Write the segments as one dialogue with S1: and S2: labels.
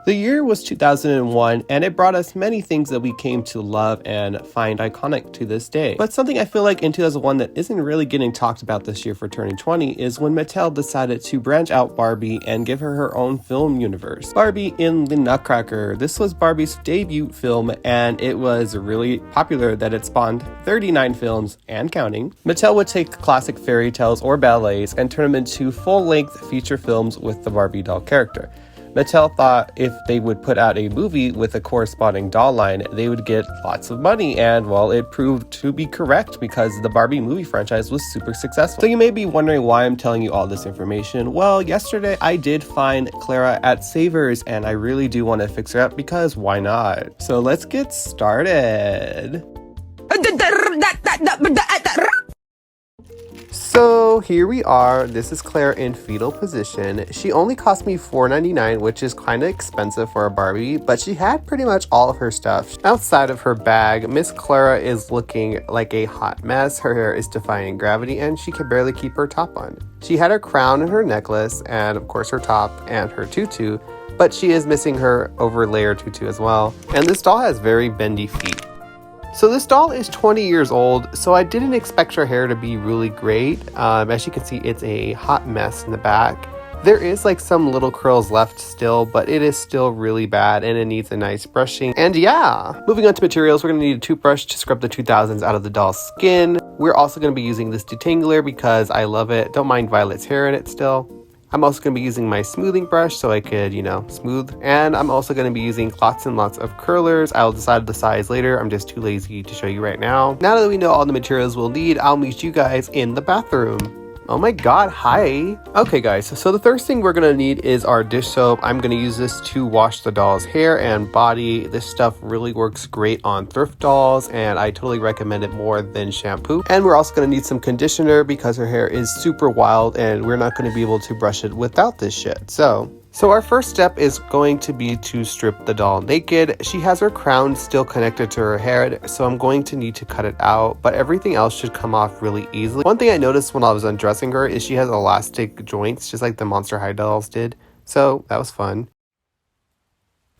S1: The year was 2001, and it brought us many things that we came to love and find iconic to this day. But something I feel like in 2001 that isn't really getting talked about this year for turning 20 is when Mattel decided to branch out Barbie and give her own film universe. Barbie in the Nutcracker. This was Barbie's debut film, and it was really popular that it spawned 39 films and counting. Mattel would take classic fairy tales or ballets and turn them into full-length feature films with the Barbie doll character. Mattel thought if they would put out a movie with a corresponding doll line, they would get lots of money, and well, it proved to be correct because the Barbie movie franchise was super successful. So you may be wondering why I'm telling you all this information. Well, yesterday I did find Clara at Savers, and I really do want to fix her up because why not? So let's get started. So here we are. This is Claire in fetal position. She only cost me $4.99, which is kind of expensive for a Barbie, but she had pretty much all of her stuff. Outside of her bag, Miss Clara is looking like a hot mess. Her hair is defying gravity and she can barely keep her top on. She had her crown and her necklace and of course her top and her tutu, but she is missing her over layer tutu as well. And this doll has very bendy feet. So this doll is 20 years old, so I didn't expect her hair to be really great. As you can see, it's a hot mess in the back. There is like some little curls left still, but it is still really bad and it needs a nice brushing. And yeah, moving on to materials, we're going to need a toothbrush to scrub the 2000s out of the doll's skin. We're also going to be using this detangler because I love it. Don't mind Violet's hair in it still. I'm also going to be using my smoothing brush so I could, smooth. And I'm also going to be using lots and lots of curlers. I'll decide the size later. I'm just too lazy to show you right now. Now that we know all the materials we'll need, I'll meet you guys in the bathroom. Oh my god, hi. Okay guys, so the first thing we're gonna need is our dish soap. I'm gonna use this to wash the doll's hair and body. This stuff really works great on thrift dolls and I totally recommend it more than shampoo. And we're also gonna need some conditioner because her hair is super wild and we're not gonna be able to brush it without this shit. So our first step is going to be to strip the doll naked. She has her crown still connected to her head, so I'm going to need to cut it out, but everything else should come off really easily. One thing I noticed when I was undressing her is she has elastic joints, just like the Monster High dolls did, so that was fun.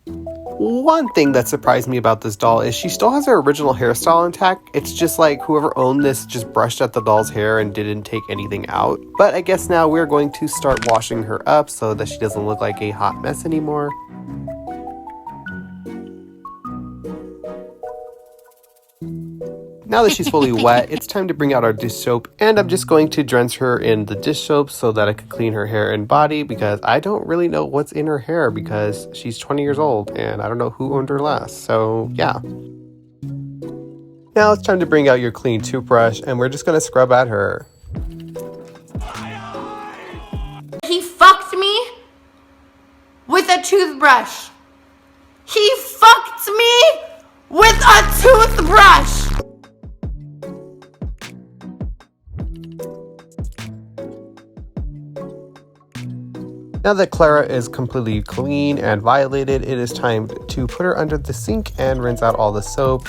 S1: One thing that surprised me about this doll is she still has her original hairstyle intact. It's just like whoever owned this just brushed at the doll's hair and didn't take anything out. But I guess now we're going to start washing her up so that she doesn't look like a hot mess anymore. Now that she's fully wet, it's time to bring out our dish soap, and I'm just going to drench her in the dish soap so that I can clean her hair and body because I don't really know what's in her hair because she's 20 years old and I don't know who owned her last, so yeah. Now it's time to bring out your clean toothbrush and we're just going to scrub at her.
S2: He fucked me with a toothbrush. He fucked me with a toothbrush.
S1: Now that Clara is completely clean and violated, it is time to put her under the sink and rinse out all the soap.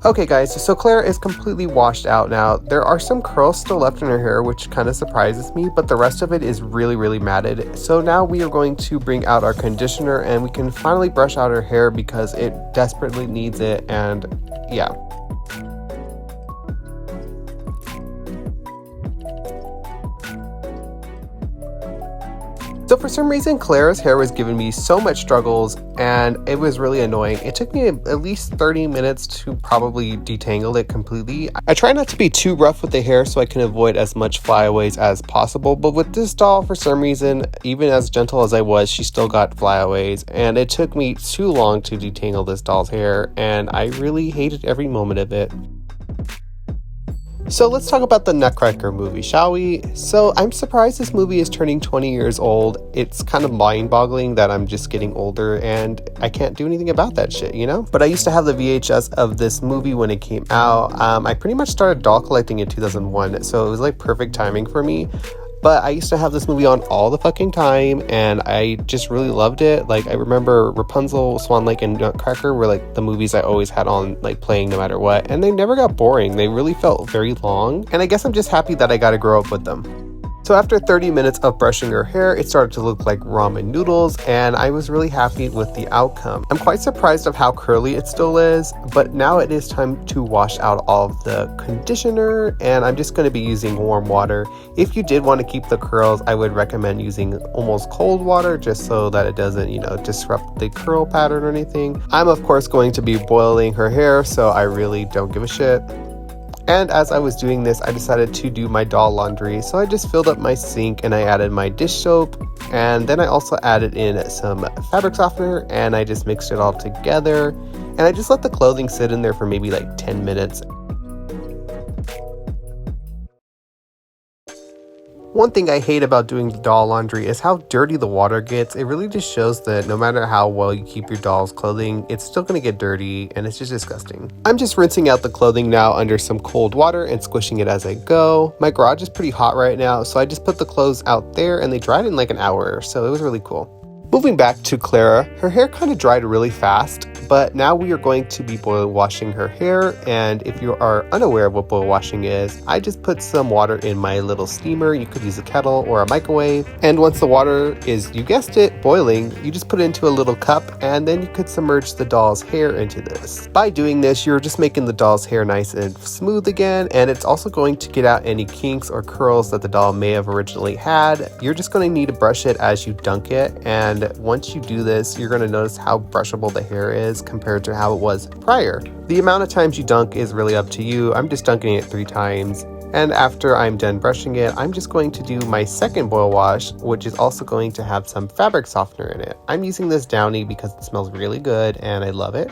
S1: Okay guys, so Claire is completely washed out now. There are some curls still left in her hair, which kind of surprises me, but the rest of it is really matted. So now we are going to bring out our conditioner and we can finally brush out her hair because it desperately needs it, and yeah. So for some reason, Clara's hair was giving me so much struggles and it was really annoying. It took me at least 30 minutes to probably detangle it completely. I try not to be too rough with the hair so I can avoid as much flyaways as possible, but with this doll, for some reason, even as gentle as I was, she still got flyaways, and it took me too long to detangle this doll's hair, and I really hated every moment of it. So let's talk about the Nutcracker movie, shall we? So I'm surprised this movie is turning 20 years old. It's kind of mind-boggling that I'm just getting older and I can't do anything about that shit, But I used to have the VHS of this movie when it came out. I pretty much started doll collecting in 2001, so it was like perfect timing for me. But I used to have this movie on all the fucking time, and I just really loved it. Like, I remember Rapunzel, Swan Lake, and Nutcracker were like the movies I always had on, like, playing no matter what, and they never got boring. They really felt very long, and I guess I'm just happy that I got to grow up with them. So after 30 minutes of brushing her hair, it started to look like ramen noodles, and I was really happy with the outcome. I'm quite surprised of how curly it still is, but now it is time to wash out all of the conditioner, and I'm just going to be using warm water. If you did want to keep the curls, I would recommend using almost cold water just so that it doesn't, disrupt the curl pattern or anything. I'm of course going to be boiling her hair, so I really don't give a shit. And as I was doing this, I decided to do my doll laundry. So I just filled up my sink and I added my dish soap. And then I also added in some fabric softener and I just mixed it all together. And I just let the clothing sit in there for maybe like 10 minutes. One thing I hate about doing the doll laundry is how dirty the water gets. It really just shows that no matter how well you keep your doll's clothing, it's still going to get dirty and it's just disgusting. I'm just rinsing out the clothing now under some cold water and squishing it as I go. My garage is pretty hot right now, so I just put the clothes out there and they dried in like an hour, so it was really cool. Moving back to Clara, her hair kind of dried really fast, but now we are going to be boil washing her hair, and if you are unaware of what boil washing is, I just put some water in my little steamer. You could use a kettle or a microwave, and once the water is, you guessed it, boiling, you just put it into a little cup, and then you could submerge the doll's hair into this. By doing this, you're just making the doll's hair nice and smooth again, and it's also going to get out any kinks or curls that the doll may have originally had. You're just going to need to brush it as you dunk it, and once you do this, you're going to notice how brushable the hair is compared to how it was prior. The amount of times you dunk is really up to you. I'm just dunking it 3 times. And after I'm done brushing it, I'm just going to do my second boil wash, which is also going to have some fabric softener in it. I'm using this Downy because it smells really good and I love it.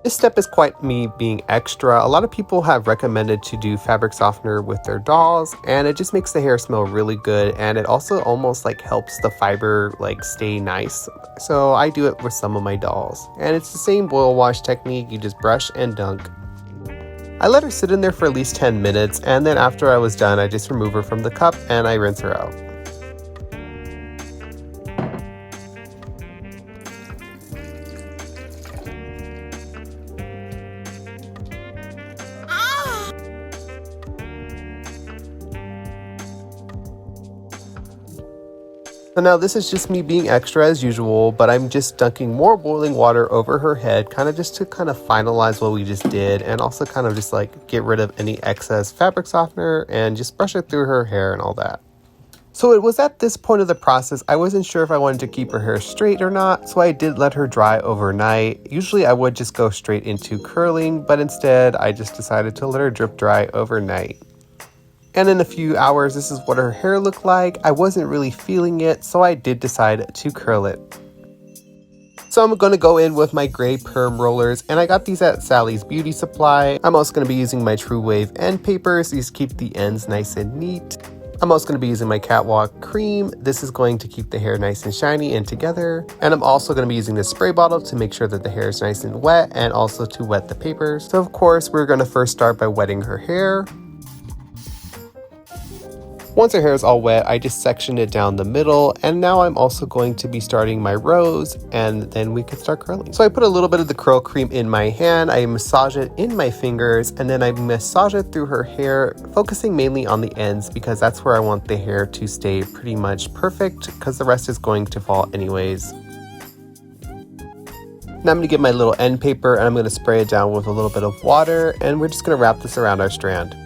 S1: This step is quite me being extra. A lot of people have recommended to do fabric softener with their dolls, and it just makes the hair smell really good, and it also almost like helps the fiber like stay nice. So I do it with some of my dolls, and it's the same boil wash technique. You just brush and dunk. I let her sit in there for at least 10 minutes, and then after I was done, I just remove her from the cup and I rinse her out. So now this is just me being extra as usual, but I'm just dunking more boiling water over her head, kind of just to kind of finalize what we just did, and also kind of just like get rid of any excess fabric softener and just brush it through her hair and all that. So it was at this point of the process, I wasn't sure if I wanted to keep her hair straight or not, so I did let her dry overnight. Usually I would just go straight into curling, but instead I just decided to let her drip dry overnight. And in a few hours, this is what her hair looked like. I wasn't really feeling it, so I did decide to curl it. So I'm going to go in with my gray perm rollers, and I got these at Sally's Beauty Supply. I'm also going to be using my True Wave end papers. These keep the ends nice and neat. I'm also going to be using my Catwalk cream. This is going to keep the hair nice and shiny and together. And I'm also going to be using this spray bottle to make sure that the hair is nice and wet, and also to wet the papers. So of course, we're going to first start by wetting her hair. Once her hair is all wet, I just sectioned it down the middle, and now I'm also going to be starting my rows, and then we can start curling. So I put a little bit of the curl cream in my hand, I massage it in my fingers, and then I massage it through her hair, focusing mainly on the ends because that's where I want the hair to stay pretty much perfect, because the rest is going to fall anyways. Now I'm going to get my little end paper, and I'm going to spray it down with a little bit of water, and we're just going to wrap this around our strand.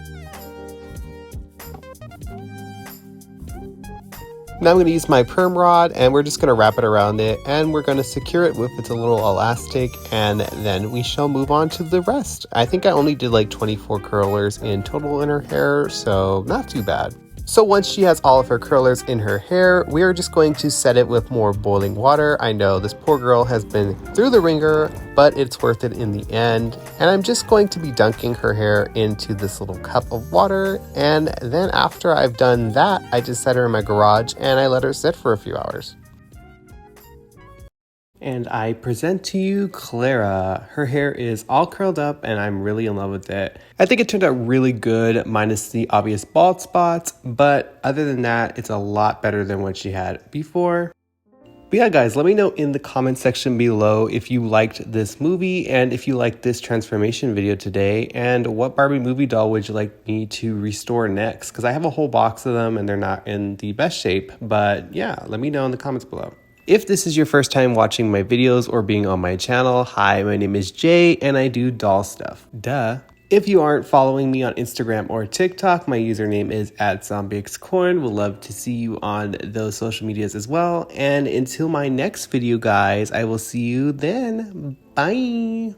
S1: Now I'm going to use my perm rod, and we're just going to wrap it around it, and we're going to secure it with its little elastic, and then we shall move on to the rest. I think I only did like 24 curlers in total in her hair, so not too bad. So once she has all of her curlers in her hair, we are just going to set it with more boiling water. I know this poor girl has been through the ringer, but it's worth it in the end. And I'm just going to be dunking her hair into this little cup of water. And then after I've done that, I just set her in my garage and I let her sit for a few hours. And I present to you Clara. Her hair is all curled up and I'm really in love with it. I think it turned out really good, minus the obvious bald spots, but other than that, it's a lot better than what she had before. But yeah, guys, let me know in the comment section below if you liked this movie and if you liked this transformation video today, and what Barbie movie doll would you like me to restore next? Because I have a whole box of them and they're not in the best shape, but yeah, let me know in the comments below. If this is your first time watching my videos or being on my channel, hi, my name is Jay and I do doll stuff. Duh. If you aren't following me on Instagram or TikTok, my username is @Zombiexcorn. Would love to see you on those social medias as well. And until my next video, guys, I will see you then. Bye.